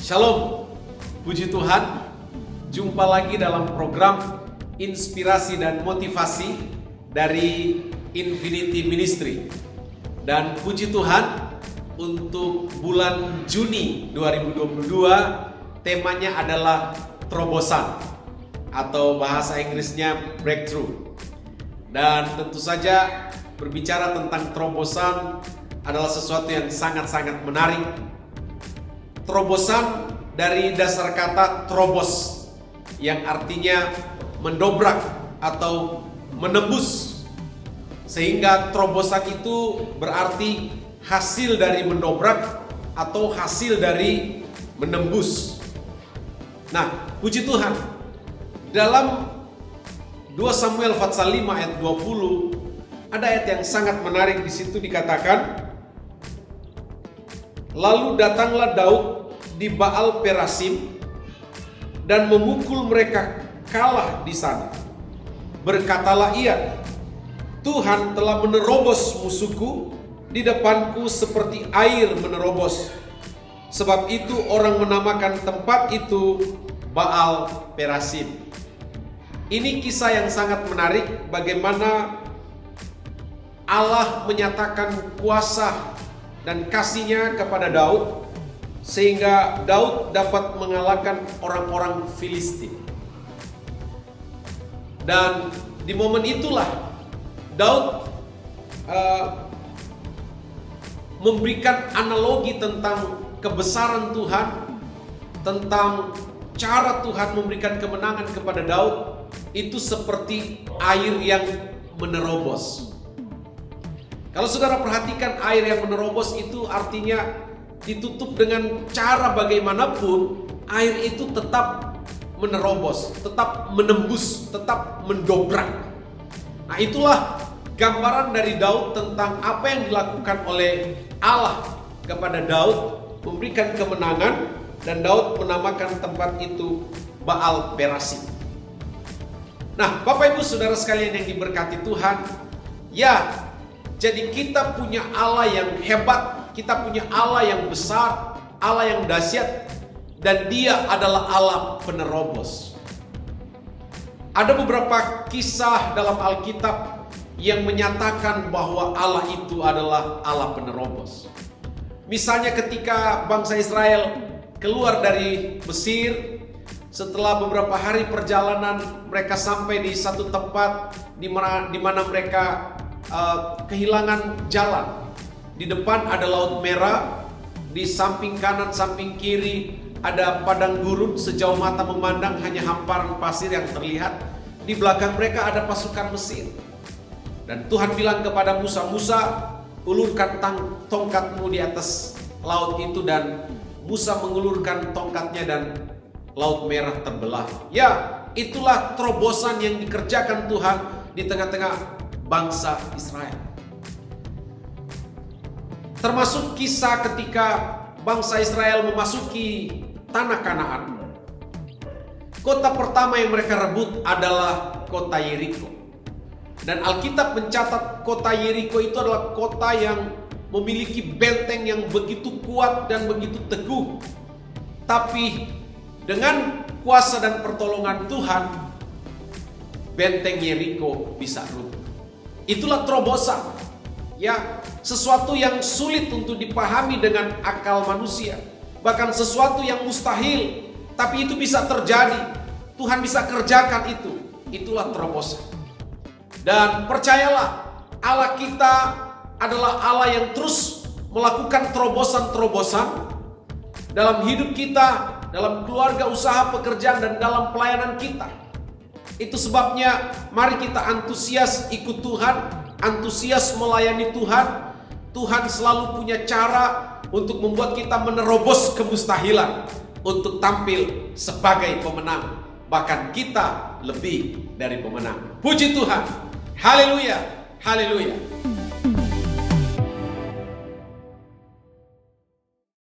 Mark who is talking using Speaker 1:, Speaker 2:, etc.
Speaker 1: Shalom, puji Tuhan. Jumpa lagi dalam program inspirasi dan motivasi dari Infinity Ministry. Dan puji Tuhan, untuk bulan Juni 2022 temanya adalah terobosan atau bahasa Inggrisnya breakthrough. Dan tentu saja berbicara tentang terobosan adalah sesuatu yang sangat-sangat menarik. Terobosan dari dasar kata terobos yang artinya mendobrak atau menembus. Sehingga terobosan itu berarti hasil dari mendobrak atau hasil dari menembus. Nah, puji Tuhan. Dalam 2 Samuel pasal 5 ayat 20 ada ayat yang sangat menarik. Di situ dikatakan, lalu datanglah Daud di Baal Perasim dan memukul mereka kalah di sana. Berkatalah ia, Tuhan telah menerobos musuhku di depanku seperti air menerobos. Sebab itu orang menamakan tempat itu Baal Perasim. Ini kisah yang sangat menarik, bagaimana Allah menyatakan kuasa dan kasih-Nya kepada Daud, sehingga Daud dapat mengalahkan orang-orang Filistin. Dan di momen itulah Daud memberikan analogi tentang kebesaran Tuhan, tentang cara Tuhan memberikan kemenangan kepada Daud, itu seperti air yang menerobos. Kalau saudara perhatikan, air yang menerobos itu artinya ditutup dengan cara bagaimanapun, air itu tetap menerobos, tetap menembus, tetap mendobrak. Nah, itulah gambaran dari Daud tentang apa yang dilakukan oleh Allah kepada Daud, memberikan kemenangan, dan Daud menamakan tempat itu Baal Perasim. Nah, Bapak Ibu Saudara sekalian yang diberkati Tuhan, ya, jadi kita punya Allah yang hebat, kita punya Allah yang besar, Allah yang dahsyat, dan Dia adalah Allah penerobos. Ada beberapa kisah dalam Alkitab yang menyatakan bahwa Allah itu adalah Allah penerobos. Misalnya ketika bangsa Israel keluar dari Mesir, setelah beberapa hari perjalanan mereka sampai di satu tempat di mana mereka kehilangan jalan. Di depan ada Laut Merah, di samping kanan, samping kiri ada padang gurun, sejauh mata memandang hanya hamparan pasir yang terlihat. Di belakang mereka ada pasukan Mesir. Dan Tuhan bilang kepada Musa, Musa, ulurkan tongkatmu di atas laut itu, dan Musa mengulurkan tongkatnya dan Laut Merah terbelah. Ya, itulah terobosan yang dikerjakan Tuhan di tengah-tengah bangsa Israel. Termasuk kisah ketika bangsa Israel memasuki tanah Kanaan. Kota pertama yang mereka rebut adalah kota Yeriko. Dan Alkitab mencatat kota Yeriko itu adalah kota yang memiliki benteng yang begitu kuat dan begitu teguh. Tapi dengan kuasa dan pertolongan Tuhan, benteng Yeriko bisa runtuh. Itulah terobosan. Ya, sesuatu yang sulit untuk dipahami dengan akal manusia. Bahkan sesuatu yang mustahil, tapi itu bisa terjadi. Tuhan bisa kerjakan itu. Itulah terobosan. Dan percayalah, Allah kita adalah Allah yang terus melakukan terobosan-terobosan dalam hidup kita, dalam keluarga, usaha, pekerjaan, dan dalam pelayanan kita. Itu sebabnya mari kita antusias ikut Tuhan, antusias melayani Tuhan. Tuhan selalu punya cara untuk membuat kita menerobos kemustahilan, untuk tampil sebagai pemenang. Bahkan kita lebih dari pemenang. Puji Tuhan. Haleluya. Haleluya.